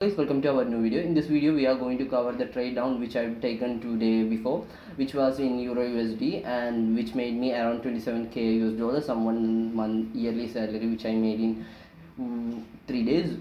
Guys, welcome to our new video. In this video we are going to cover the trade down which I've taken today before, which was in Euro USD and which made me around 27k US dollars, some 1 month yearly salary which I made in 3 days.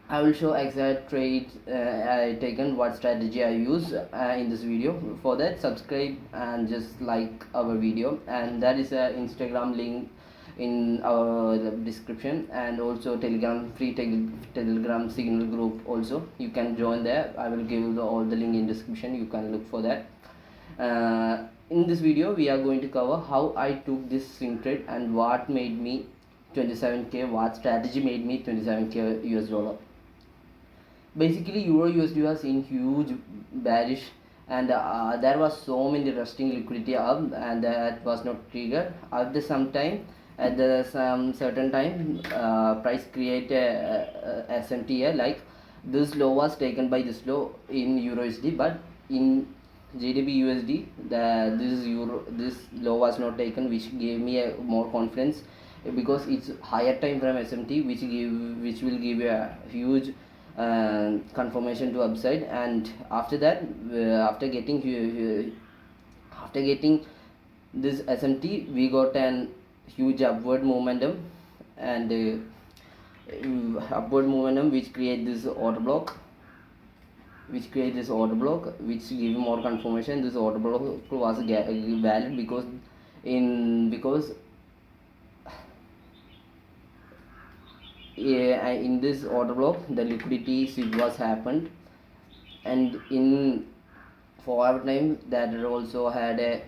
I will show exact trades I taken, what strategy I use in this video. For that, subscribe and just like our video, and that is a Instagram link in our description, and also Telegram, Telegram signal group also. You can join there. I will give all the link in description. You can look for that. In this video we are going to cover how I took this swing trade and what made me 27k, what strategy made me 27k US dollar. Basically Euro USD was in huge bearish, and there was so many resting liquidity up, and that was not triggered at the some time. At the some certain time, price create a SMT, like this low was taken by this low in Euro USD, but in GDP USD this low was not taken, which gave me a more confidence, because it's higher time frame SMT, which will give a huge confirmation to upside. And after that, after getting this SMT, we got an huge upward momentum, and upward momentum which create this order block, which give more confirmation. This order block was valid because in this order block the liquidity switch was happened, and in 4 hour time that also had a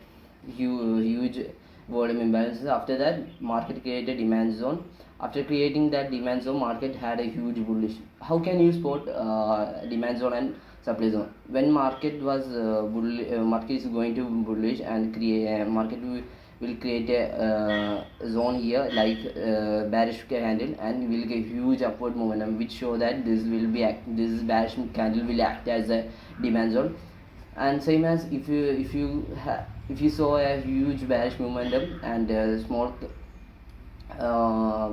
huge volume imbalances. After that, market created demand zone. After creating that demand zone, market had a huge bullish. How can you spot demand zone and supply zone? When market was market is going to bullish, and create market will create a zone here, like bearish candle, and will get huge upward momentum, which show that this bearish candle will act as a demand zone. And same as if you saw a huge bearish momentum and a small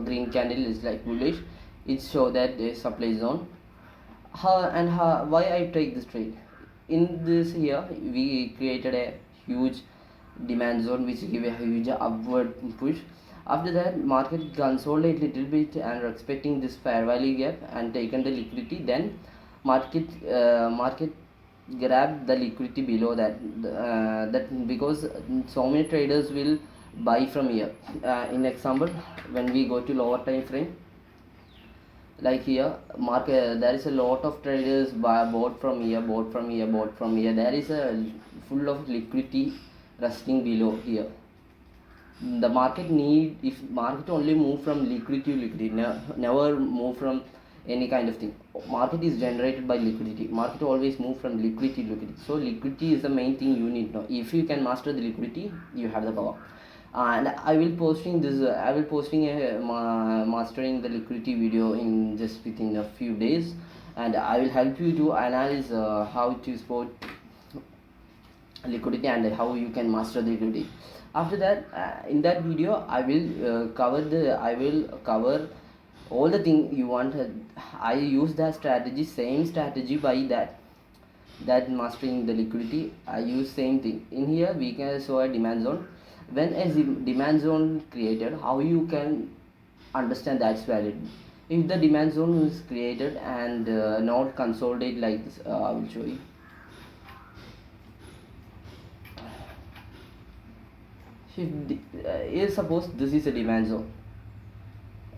green candle is like bullish, it show that the supply zone. Why I take this trade? In this here we created a huge demand zone which give a huge upward push. After that, market consolidate little bit and expecting this fair value gap and taken the liquidity. Then market grab the liquidity below that, that because so many traders will buy from here. In example, when we go to lower time frame, like here market, there is a lot of traders bought from here, bought from here. There is a full of liquidity resting below here. The market need, if market only move from liquidity to liquidity, never move from any kind of thing. Market is generated by liquidity. Market always move from liquidity to liquidity. So liquidity is the main thing you need to know. If you can master the liquidity, you have the power. And I will posting a mastering the liquidity video in just within a few days, and I will help you to analyze how to spot liquidity and how you can master the liquidity. After that, in that video I will cover all the thing you want. I use that strategy, same strategy, by that mastering the liquidity. I use same thing. In here we can show a demand zone. When a demand zone created, how you can understand that's valid? If the demand zone is created and not consolidate like this, I will show you. If suppose this is a demand zone,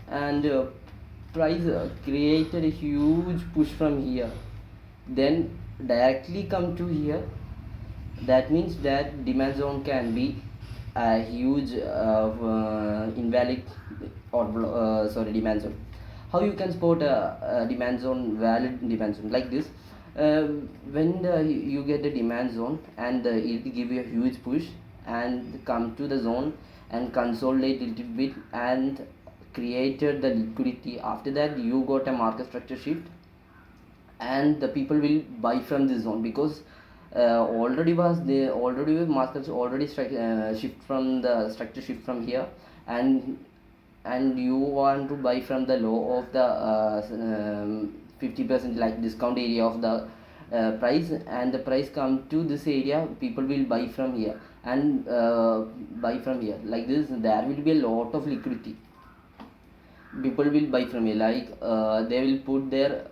and price created a huge push from here, then directly come to here, that means that demand zone can be a huge invalid or demand zone. How you can spot a demand zone, valid demand zone, like this? When you get the demand zone and it give you a huge push and come to the zone and consolidate a little bit and created the liquidity. After that, you got a market structure shift, and the people will buy from this zone, because already markets already shift from the structure shift from here, and you want to buy from the low of the 50% like discount area of the price, and the price come to this area, people will buy from here and buy from here. Like this, there will be a lot of liquidity. People will buy from here, like they will put their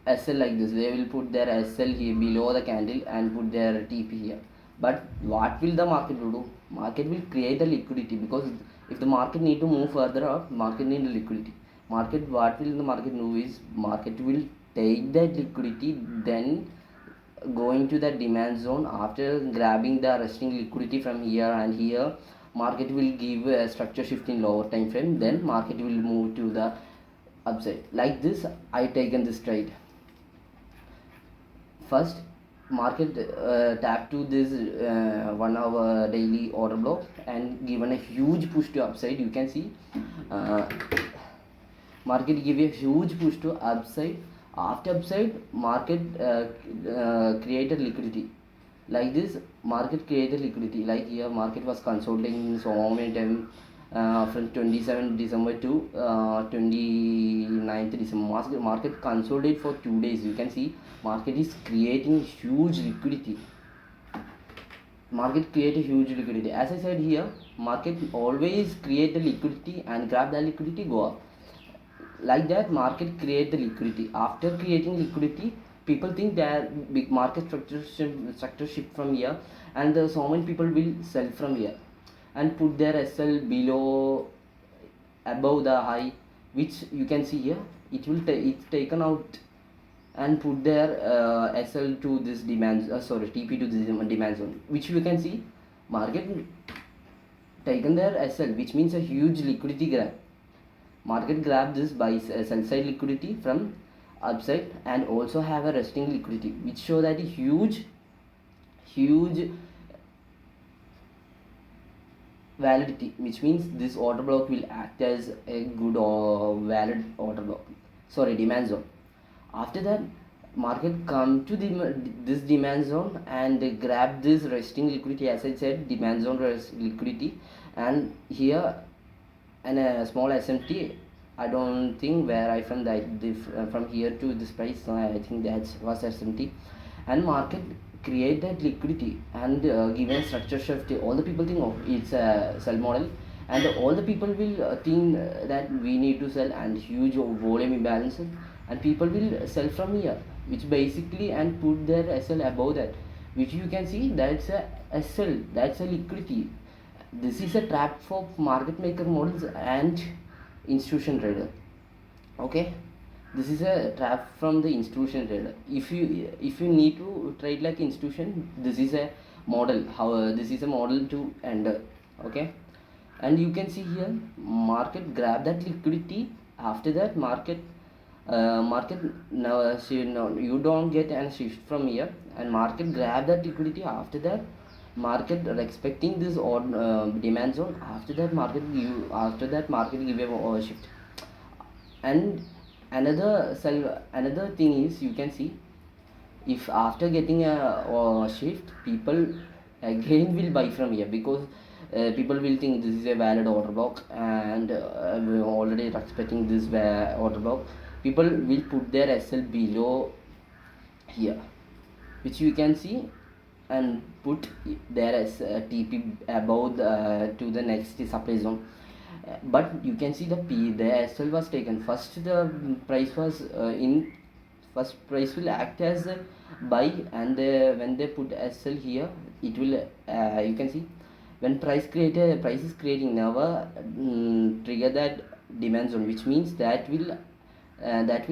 SL like this. They will put their SL here below the candle and put their TP here. But what will the market do? Market will create the liquidity, because if the market need to move further up, market need liquidity. Market, what will the market do is, market will take that liquidity, then going to the demand zone. After grabbing the resting liquidity from here and here, market will give a structure shift in lower time frame, then market will move to the upside. Like this, I taken this trade. First, market tap to this 1 hour daily order block and given a huge push to upside. You can see uh, market give a huge push to upside. After upside, market created liquidity. Like this, market created liquidity. Like here, market was consolidating so many time from 27 December to 29th December. Market consolidate for 2 days. You can see market is creating huge liquidity. Market create a huge liquidity. As I said here, market always create the liquidity and grab that liquidity, go up. Like that, market create the liquidity. After creating liquidity, people think that big market structure shift from here, and so many people will sell from here and put their SL below, above the high, which you can see here. It will it's taken out and put their SL to this demand, TP to this demand zone, which you can see market taken their SL, which means a huge liquidity grab. Market grab this by sell side liquidity from upside and also have a resting liquidity, which show that a huge validity, which means this order block will act as a good or valid order block, demand zone. After that, market come to this demand zone and they grab this resting liquidity. As I said, demand zone liquidity, and here and a small SMT. I don't think where I from that from here to this price, so I think that was SMT. And market create that liquidity and given structure shift, all the people think, oh, it's a sell model, and all the people will think that we need to sell, and huge volume imbalances, and people will sell from here, which basically and put their SL above that, which you can see that's a SL, that's a liquidity. This is a trap for market maker models and institution trader. Okay, this is a trap from the institution trader. If you need to trade like institution, this is a model, how this is a model to enter. Okay, and you can see here market grab that liquidity. After that, market now you don't get any shift from here, and market grab that liquidity. After that, market are expecting this demand zone. After that, market give a shift. And another thing is, you can see, if after getting a shift, people again will buy from here, because people will think this is a valid order block, and we are already expecting this order block. People will put their SL below here, which you can see, and put there as TP above to the next supply zone. But you can see the SL was taken first. The price was first price will act as a buy, and when they put SL here, it will you can see when price is creating, never trigger that demand zone, which means that will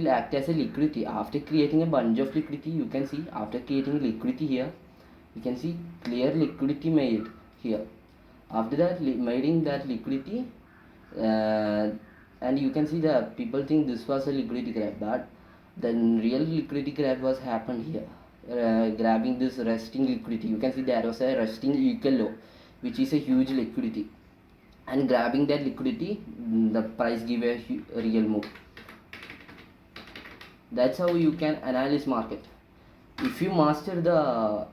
act as a liquidity. After creating a bunch of liquidity, you can see, after creating liquidity here, you can see clear liquidity made here. After that, making that liquidity, and you can see that people think this was a liquidity grab, but the real liquidity grab was happened here, grabbing this resting liquidity. You can see there was a resting equal low, which is a huge liquidity, and grabbing that liquidity, the price give a real move. That's how you can analyze market. If you master the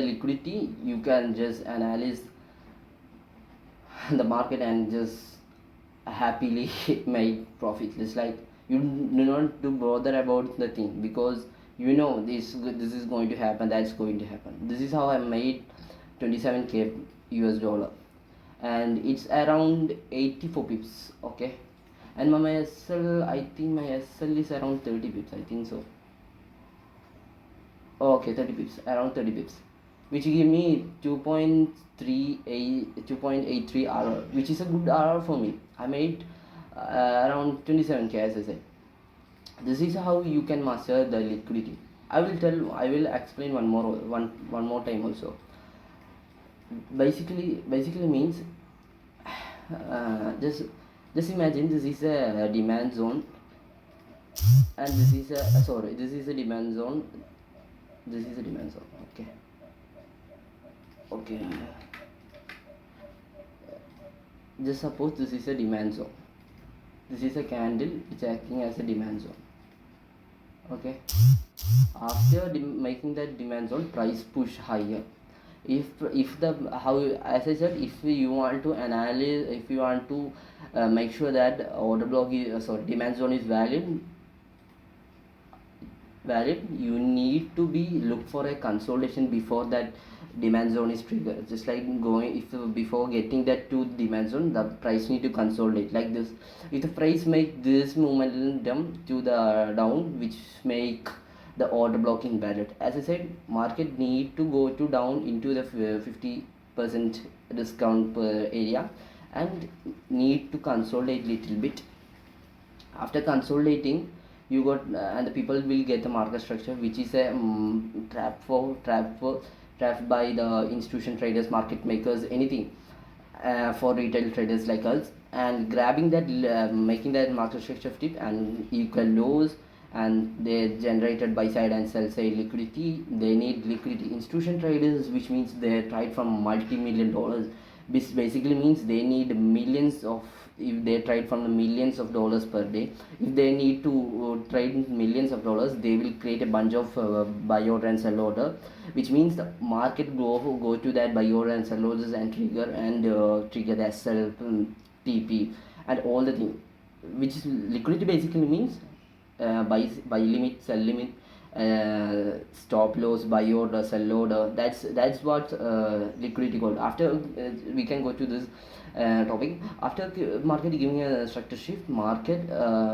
liquidity, you can just analyze the market and just happily made profit. It's like you do not to bother about the thing, because you know this is going to happen, that's going to happen. This is how I made 27k US dollar, and it's around 84 pips. Okay, and my SL, I think my SL is around 30 pips, I think so. Okay, 30 pips, around 30 pips, which give me 2.83 RR, which is a good RR for me. I made around 27k, as I said. This is how you can master the liquidity. I will explain one more time also. Basically means, just imagine this is a demand zone, and this is a this is a demand zone. This is a demand zone. Okay, just suppose this is a demand zone. This is a candle which acting as a demand zone. Okay, after making that demand zone, price push higher. If the, how, as I said, if you want to analyze, if you want to make sure that order block is demand zone is valid, you need to be look for a consolidation before that demand zone is triggered. Just like going, if before getting that to demand zone, the price need to consolidate like this. If the price make this momentum to the down, which make the order block invalid, as I said, market need to go to down into the 50% discount per area, and need to consolidate little bit. After consolidating, you got and the people will get the market structure, which is a trap by the institution traders, market makers, anything, for retail traders like us, and grabbing that, making that market structure tip and equal lows, and they generated buy side and sell side liquidity. They need liquidity. Institution traders, which means they trade from multi-million dollars. This basically means they need millions of, if they trade from the millions of dollars per day, if they need to trade millions of dollars, they will create a bunch of buy order and sell order, which means the market go to that buy order and sell orders and trigger the sell, TP, and all the thing, which is liquidity. Basically means buy limit, sell limit, stop loss, buy order, sell order. That's what liquidity called. After we can go to this topic. After market giving a structure shift, market,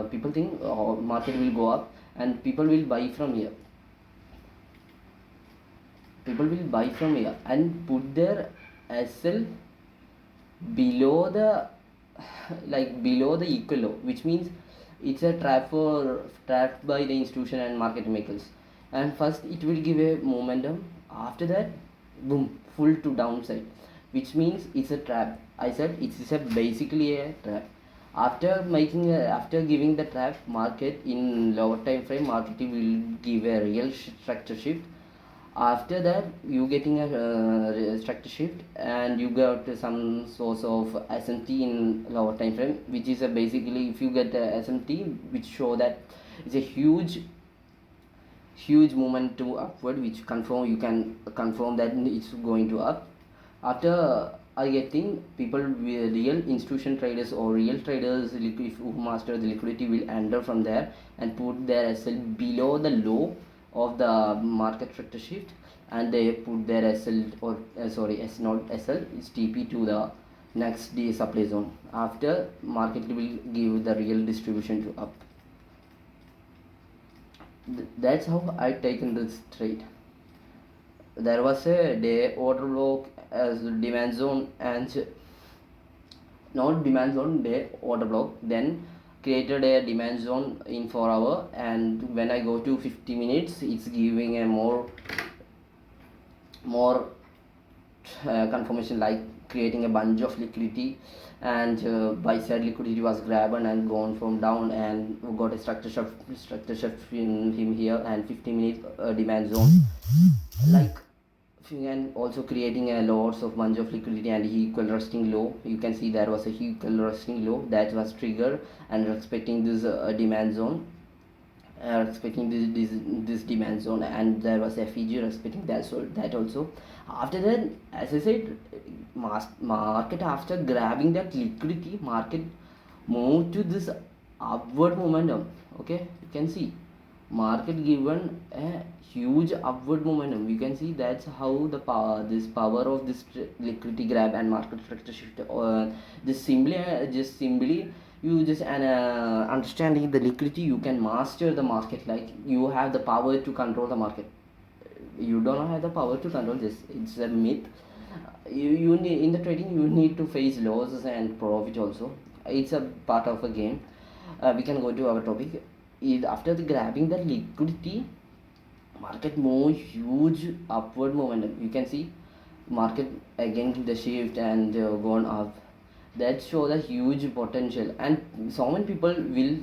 people think market will go up and people will buy from here. People will buy from here and put their SL below the below the equal low, which means it's a trapped by the institution and market makers. And first it will give a momentum, after that boom, full to downside, which means it's a trap. I said it's a basically a trap. After giving the trap, market in lower time frame, market will give a real structure shift. After that you getting a structure shift, and you got some source of SMT in lower time frame, which is a basically, if you get the SMT, which show that it's a huge movement to upward, which you can confirm that it's going to up. After getting people with real institution traders or real traders who master the liquidity will enter from there and put their SL below the low of the market structure shift, and they put their SL or S not SL, it's TP to the next day supply zone. After market will give the real distribution to up. That's how I taken this trade. There was a day order block as demand zone, and not demand zone, day order block, then created a demand zone in 4 hour, and when I go to 50 minutes, it's giving a more confirmation, like creating a bunch of liquidity, and buy side liquidity was grabbed and gone from down, and got a structure shift in him here, and 50 minutes demand zone, like, and also creating a lots of bunch of liquidity and equal resting low. You can see there was a equal resting low that was triggered and respecting this demand zone, respecting this demand zone, and there was FEG respecting that, so that also. After that, as I said, market after grabbing that liquidity, market move to this upward momentum. Okay, you can see market given a huge upward momentum. You can see that's how the power, this power of this liquidity grab and market structure shift, just simply you just understanding the liquidity, you can master the market. Like you have the power to control the market. You don't have the power to control this, it's a myth. You need, in the trading you need to face losses and profit also. It's a part of a game. We can go to our topic. After the grabbing the liquidity, market move huge upward momentum. You can see market again the shift and gone up. That shows a huge potential, and so many people will,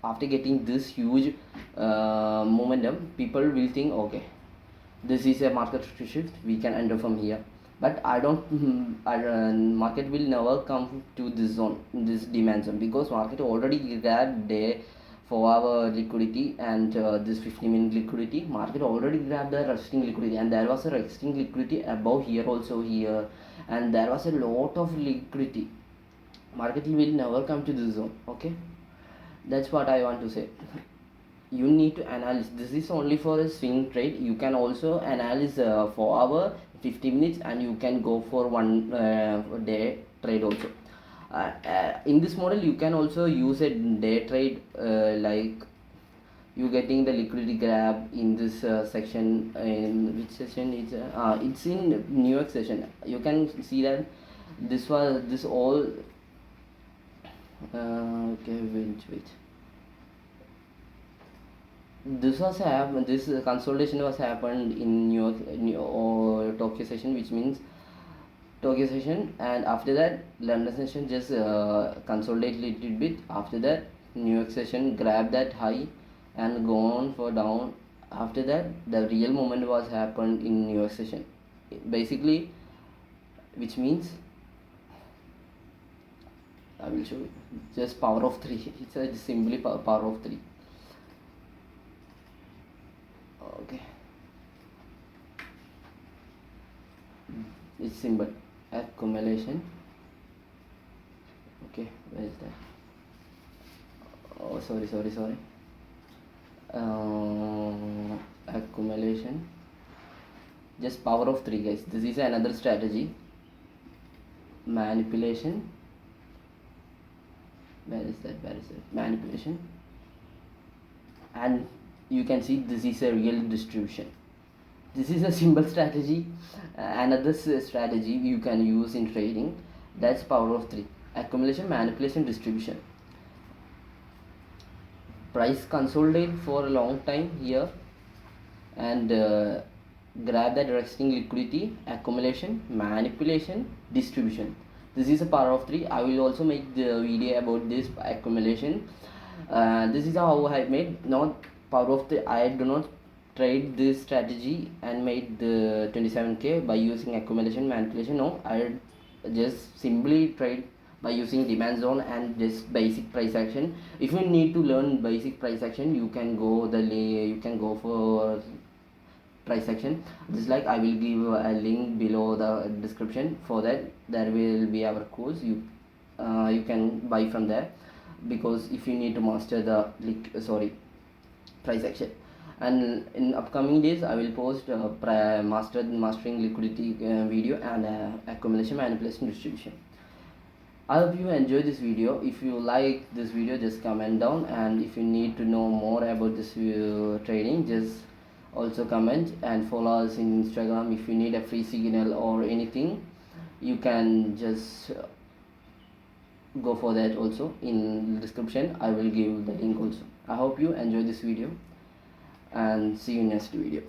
after getting this huge momentum, people will think, okay, this is a market shift, we can enter from here. But I don't market will never come to this zone, this demand zone, because market already grabbed there for our liquidity, and this 50-minute liquidity, market already grabbed the resting liquidity, and there was a resting liquidity above here also, here, and there was a lot of liquidity. Market will never come to this zone. Okay, that's what I want to say. You need to analyze. This is only for a swing trade. You can also analyze for hour, 50 minutes, and you can go for one day trade also. In this model you can also use a day trade, like you getting the liquidity grab in this section. In which session it's in New York session. You can see that this was this all okay, wait, this was happened, this consolidation was happened in New York, or Tokyo session, which means Tokyo session, and after that London session just consolidate little bit. After that New York session grab that high and go on for down. After that the real moment was happened in New York session, basically, which means I will show you. Just power of 3. It's a simply power of 3. Okay, it's symbol accumulation. Okay, where is that? Oh, sorry. Accumulation, just power of 3, guys. This is another strategy. Manipulation, where is that? Manipulation, and you can see this is a real distribution. This is a simple strategy. Another strategy you can use in trading, that's power of 3: accumulation, manipulation, distribution. Price consolidate for a long time here, and grab that resting liquidity, accumulation, manipulation, distribution. This is a power of 3. I will also make the video about this accumulation. This is how I made, not power of 3. I do not trade this strategy and made the 27k by using accumulation, manipulation. No, I just simply trade by using demand zone and just basic price action. If you need to learn basic price action, you can go for price action. Just like I will give a link below the description. For that there will be our course. You can buy from there, because if you need to master the price action. And in upcoming days I will post mastering liquidity video, and accumulation, manipulation, distribution. I hope you enjoy this video. If you like this video, just comment down, and if you need to know more about this trading, just also comment and follow us in Instagram. If you need a free signal or anything, you can just go for that also. In the description I will give the link also. I hope you enjoy this video, and see you next video.